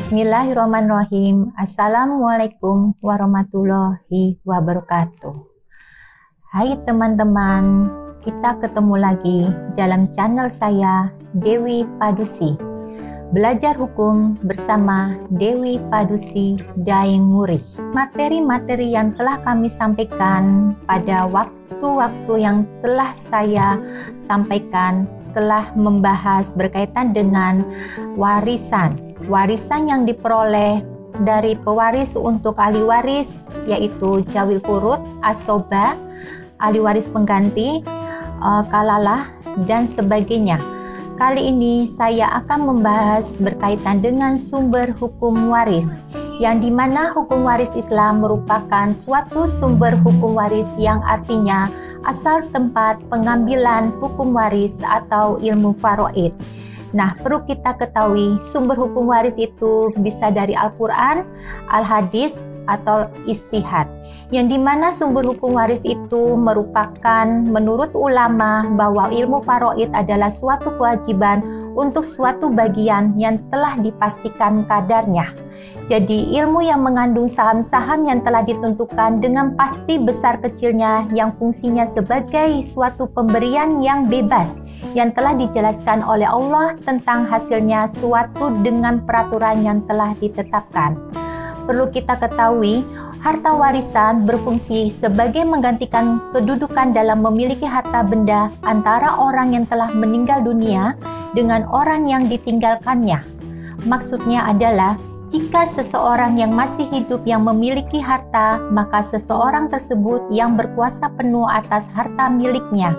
Bismillahirrahmanirrahim. Assalamualaikum warahmatullahi wabarakatuh. Hai teman-teman, kita ketemu lagi dalam channel saya, Dewi Padusi. Belajar hukum bersama Dewi Padusi Daeng Muri. Materi-materi yang telah kami sampaikan pada waktu-waktu yang telah saya sampaikan telah membahas berkaitan dengan warisan yang diperoleh dari pewaris untuk ahli waris, yaitu jawil furud, asoba, ahli waris pengganti, kalalah, dan sebagainya. Kali ini saya akan membahas berkaitan dengan sumber hukum waris, yang dimana hukum waris Islam merupakan suatu sumber hukum waris yang artinya asal tempat pengambilan hukum waris atau ilmu faraid. Nah, perlu kita ketahui sumber hukum waris itu bisa dari Al-Quran, Al-Hadis, atau Ijtihad. Yang dimana sumber hukum waris itu merupakan menurut ulama bahwa ilmu faraid adalah suatu kewajiban untuk suatu bagian yang telah dipastikan kadarnya. Jadi ilmu yang mengandung saham-saham yang telah ditentukan dengan pasti besar kecilnya, yang fungsinya sebagai suatu pemberian yang bebas yang telah dijelaskan oleh Allah tentang hasilnya suatu dengan peraturan yang telah ditetapkan. Perlu kita ketahui, harta warisan berfungsi sebagai menggantikan kedudukan dalam memiliki harta benda antara orang yang telah meninggal dunia dengan orang yang ditinggalkannya. Maksudnya adalah, jika seseorang yang masih hidup yang memiliki harta, maka seseorang tersebut yang berkuasa penuh atas harta miliknya,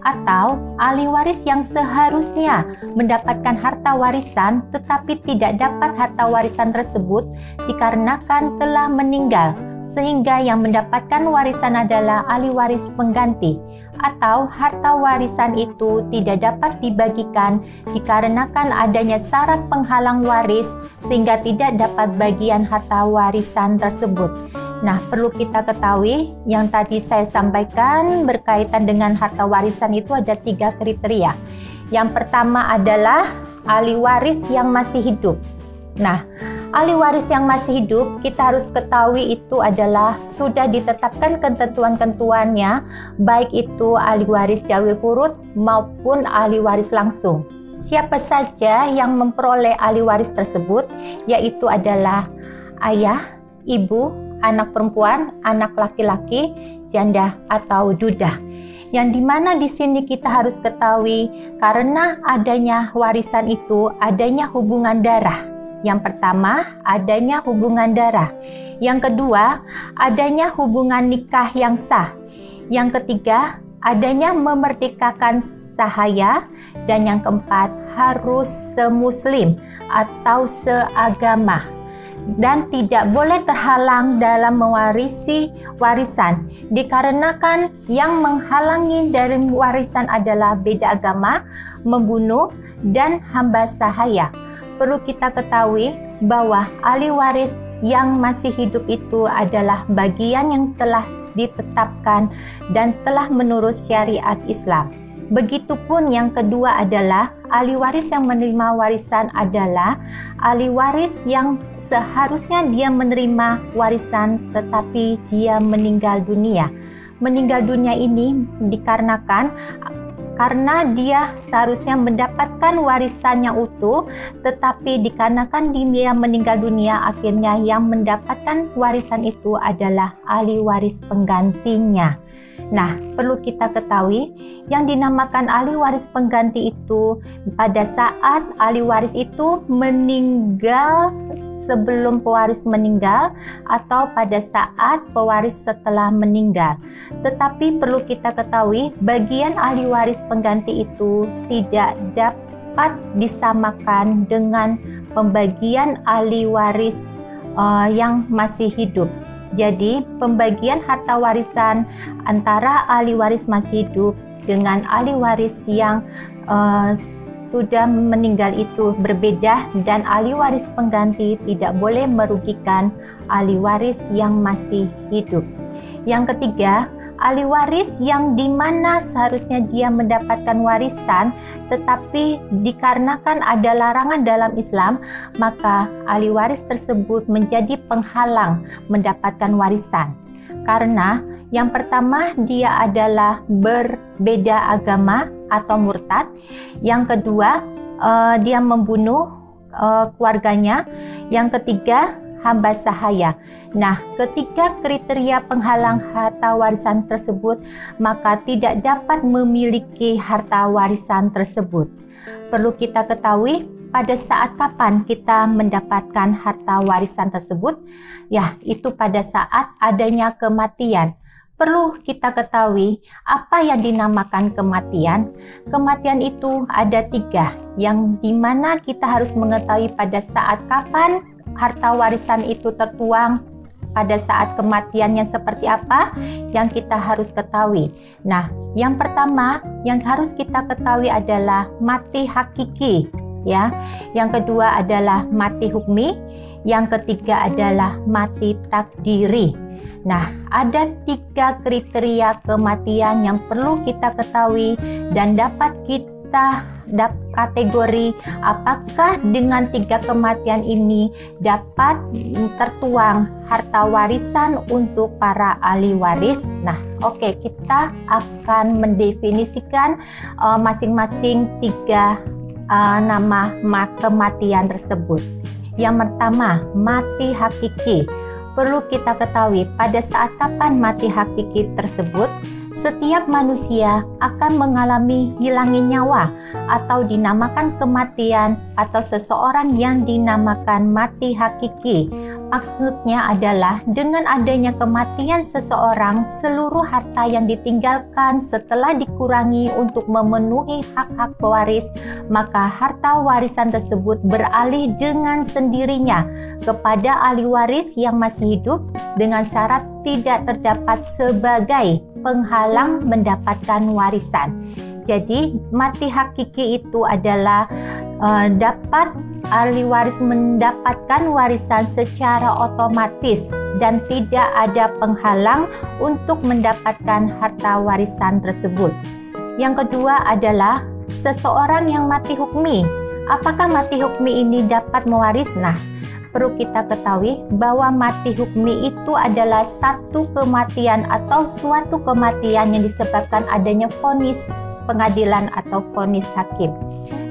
atau ahli waris yang seharusnya mendapatkan harta warisan tetapi tidak dapat harta warisan tersebut dikarenakan telah meninggal, sehingga yang mendapatkan warisan adalah ahli waris pengganti, atau harta warisan itu tidak dapat dibagikan dikarenakan adanya syarat penghalang waris sehingga tidak dapat bagian harta warisan tersebut. Nah, perlu kita ketahui yang tadi saya sampaikan berkaitan dengan harta warisan itu ada 3 kriteria. Yang pertama adalah ahli waris yang masih hidup. Nah, ahli waris yang masih hidup kita harus ketahui itu adalah sudah ditetapkan ketentuan-ketentuannya, baik itu ahli waris jawil furud maupun ahli waris langsung. Siapa saja yang memperoleh ahli waris tersebut, yaitu adalah ayah, ibu, anak perempuan, anak laki-laki, janda atau duda. Yang dimana di sini kita harus ketahui karena adanya warisan itu adanya hubungan darah. Yang pertama, adanya hubungan darah. Yang kedua, adanya hubungan nikah yang sah. Yang ketiga, adanya memerdekakan sahaya. Dan yang keempat, harus semuslim atau seagama dan tidak boleh terhalang dalam mewarisi warisan, dikarenakan yang menghalangi dari warisan adalah beda agama, membunuh, dan hamba sahaya. Perlu kita ketahui bahwa ahli waris yang masih hidup itu adalah bagian yang telah ditetapkan dan telah menurut syariat Islam. Begitupun yang kedua adalah ahli waris yang menerima warisan adalah ahli waris yang seharusnya dia menerima warisan tetapi dia meninggal dunia. Meninggal dunia ini dikarenakan karena dia seharusnya mendapatkan warisannya utuh, tetapi dikarenakan dia meninggal dunia, akhirnya yang mendapatkan warisan itu adalah ahli waris penggantinya. Nah, perlu kita ketahui yang dinamakan ahli waris pengganti itu pada saat ahli waris itu meninggal sebelum pewaris meninggal atau pada saat pewaris setelah meninggal. Tetapi perlu kita ketahui bagian ahli waris pengganti itu tidak dapat disamakan dengan pembagian ahli waris yang masih hidup. Jadi pembagian harta warisan antara ahli waris masih hidup dengan ahli waris yang sudah meninggal itu berbeda, dan ahli waris pengganti tidak boleh merugikan ahli waris yang masih hidup. Yang ketiga, ahli waris yang dimana seharusnya dia mendapatkan warisan, tetapi dikarenakan ada larangan dalam Islam, maka ahli waris tersebut menjadi penghalang mendapatkan warisan. Karena yang pertama, dia adalah berbeda agama atau murtad. Yang kedua, dia membunuh keluarganya. Yang ketiga, hamba sahaya. Nah, ketiga kriteria penghalang harta warisan tersebut, maka tidak dapat memiliki harta warisan tersebut. Perlu kita ketahui, pada saat kapan kita mendapatkan harta warisan tersebut? Ya, itu pada saat adanya kematian. Perlu kita ketahui apa yang dinamakan kematian. Kematian itu ada 3, yang dimana kita harus mengetahui pada saat kapan harta warisan itu tertuang, pada saat kematiannya seperti apa yang kita harus ketahui. Nah, yang pertama yang harus kita ketahui adalah mati hakiki, ya. Yang kedua adalah mati hukmi, yang ketiga adalah mati takdiri. Nah, ada 3 kriteria kematian yang perlu kita ketahui dan dapat kita kategori apakah dengan 3 kematian ini dapat tertuang harta warisan untuk para ahli waris. Nah, oke, kita akan mendefinisikan masing-masing 3 nama kematian tersebut. Yang pertama, mati hakiki. Perlu kita ketahui pada saat kapan mati hakiki tersebut, setiap manusia akan mengalami hilangnya nyawa atau dinamakan kematian atau seseorang yang dinamakan mati hakiki. Maksudnya adalah dengan adanya kematian seseorang, seluruh harta yang ditinggalkan setelah dikurangi untuk memenuhi hak-hak pewaris, maka harta warisan tersebut beralih dengan sendirinya kepada ahli waris yang masih hidup dengan syarat tidak terdapat sebagai penghalang mendapatkan warisan. Jadi mati hakiki itu adalah dapat ahli waris mendapatkan warisan secara otomatis dan tidak ada penghalang untuk mendapatkan harta warisan tersebut. Yang kedua adalah seseorang yang mati hukmi. Apakah mati hukmi ini dapat mewaris? Nah, perlu kita ketahui bahwa mati hukmi itu adalah satu kematian atau suatu kematian yang disebabkan adanya vonis pengadilan atau vonis hakim.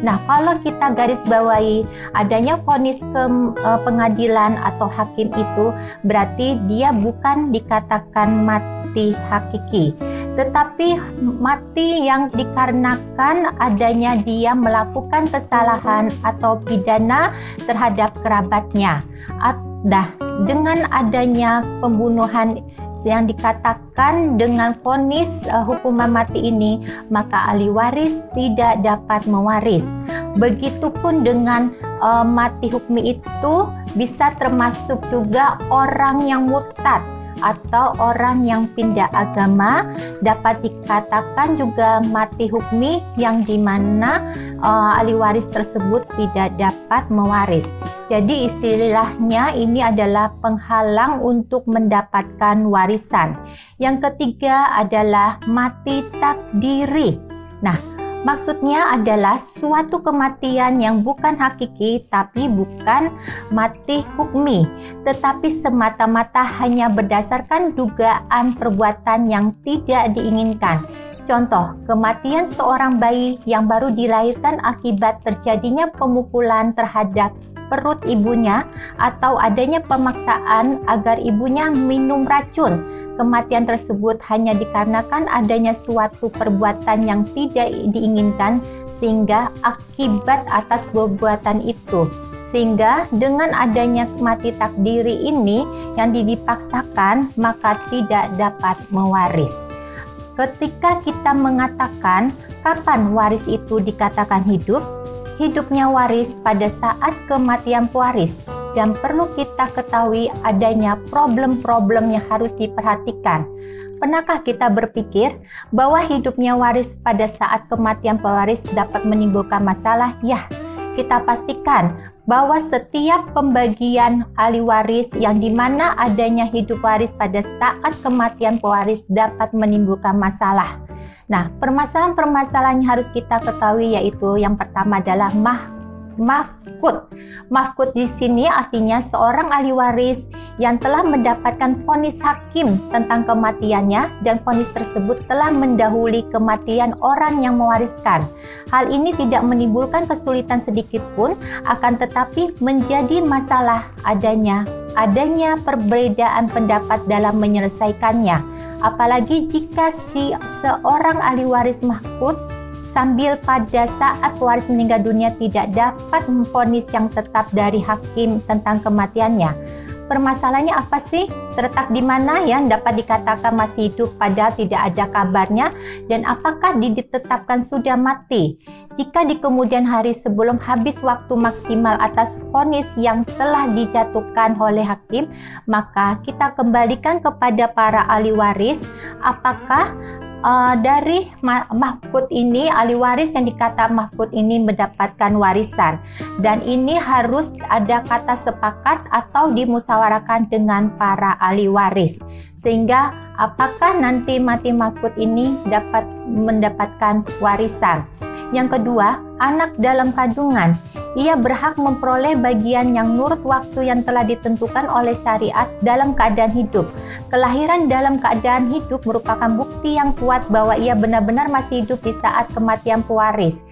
Nah, kalau kita garis bawahi adanya vonis pengadilan atau hakim itu berarti dia bukan dikatakan mati hakiki, tetapi mati yang dikarenakan adanya dia melakukan kesalahan atau pidana terhadap kerabatnya. Dengan adanya pembunuhan yang dikatakan dengan vonis hukuman mati ini, maka ahli waris tidak dapat mewaris. Begitupun dengan mati hukmi itu bisa termasuk juga orang yang murtad atau orang yang pindah agama, dapat dikatakan juga mati hukmi yang dimana ahli waris tersebut tidak dapat mewaris. Jadi istilahnya ini adalah penghalang untuk mendapatkan warisan. Yang ketiga adalah mati takdiri. Nah, maksudnya adalah suatu kematian yang bukan hakiki tapi bukan mati hukmi, tetapi semata-mata hanya berdasarkan dugaan perbuatan yang tidak diinginkan. Contoh, kematian seorang bayi yang baru dilahirkan akibat terjadinya pemukulan terhadap perut ibunya atau adanya pemaksaan agar ibunya minum racun. Kematian tersebut hanya dikarenakan adanya suatu perbuatan yang tidak diinginkan sehingga akibat atas perbuatan itu. Sehingga dengan adanya mati takdiri ini yang dipaksakan maka tidak dapat mewaris. Ketika kita mengatakan kapan waris itu dikatakan hidup, hidupnya waris pada saat kematian pewaris, dan perlu kita ketahui adanya problem-problem yang harus diperhatikan. Pernahkah kita berpikir bahwa hidupnya waris pada saat kematian pewaris dapat menimbulkan masalah? Ya, kita pastikan bahwa setiap pembagian ahli waris yang dimana adanya hidup waris pada saat kematian pewaris dapat menimbulkan masalah. Nah, permasalahan-permasalahan yang harus kita ketahui yaitu yang pertama adalah mafqud. Mafqud di sini artinya seorang ahli waris yang telah mendapatkan vonis hakim tentang kematiannya dan vonis tersebut telah mendahului kematian orang yang mewariskan. Hal ini tidak menimbulkan kesulitan sedikit pun, akan tetapi menjadi masalah adanya perbedaan pendapat dalam menyelesaikannya. Apalagi jika seorang ahli waris mafqud sambil pada saat pewaris meninggal dunia tidak dapat memvonis yang tetap dari hakim tentang kematiannya. Permasalahannya apa sih? Terletak di mana yang dapat dikatakan masih hidup padahal tidak ada kabarnya, dan apakah ditetapkan sudah mati? Jika di kemudian hari sebelum habis waktu maksimal atas vonis yang telah dijatuhkan oleh hakim, maka kita kembalikan kepada para ahli waris apakah dari mafqud ini, ahli waris yang dikata mafqud ini mendapatkan warisan, dan ini harus ada kata sepakat atau dimusyawarahkan dengan para ahli waris, sehingga apakah nanti mati mafqud ini dapat mendapatkan warisan. Yang kedua, anak dalam kandungan. Ia berhak memperoleh bagian yang nurut waktu yang telah ditentukan oleh syariat dalam keadaan hidup. Kelahiran dalam keadaan hidup merupakan bukti yang kuat bahwa ia benar-benar masih hidup di saat kematian pewaris.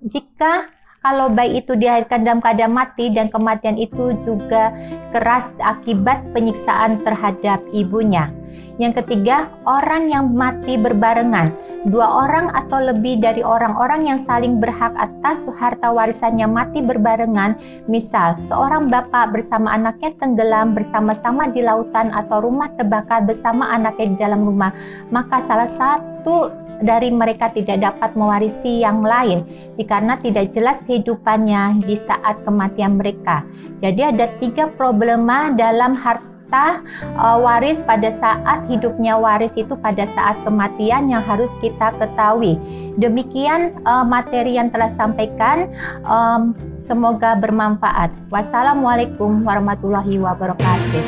Jika kalau bayi itu dilahirkan dalam keadaan mati dan kematian itu juga keras akibat penyiksaan terhadap ibunya. Yang ketiga, orang yang mati berbarengan. Dua orang atau lebih dari orang-orang yang saling berhak atas harta warisannya mati berbarengan. Misal, seorang bapak bersama anaknya tenggelam bersama-sama di lautan atau rumah terbakar bersama anaknya di dalam rumah. Maka salah satu dari mereka tidak dapat mewarisi yang lain karena tidak jelas kehidupannya di saat kematian mereka. Jadi ada 3 problema dalam harta waris pada saat hidupnya waris itu pada saat kematian yang harus kita ketahui. Demikian materi yang telah sampaikan, semoga bermanfaat. Wassalamualaikum warahmatullahi wabarakatuh.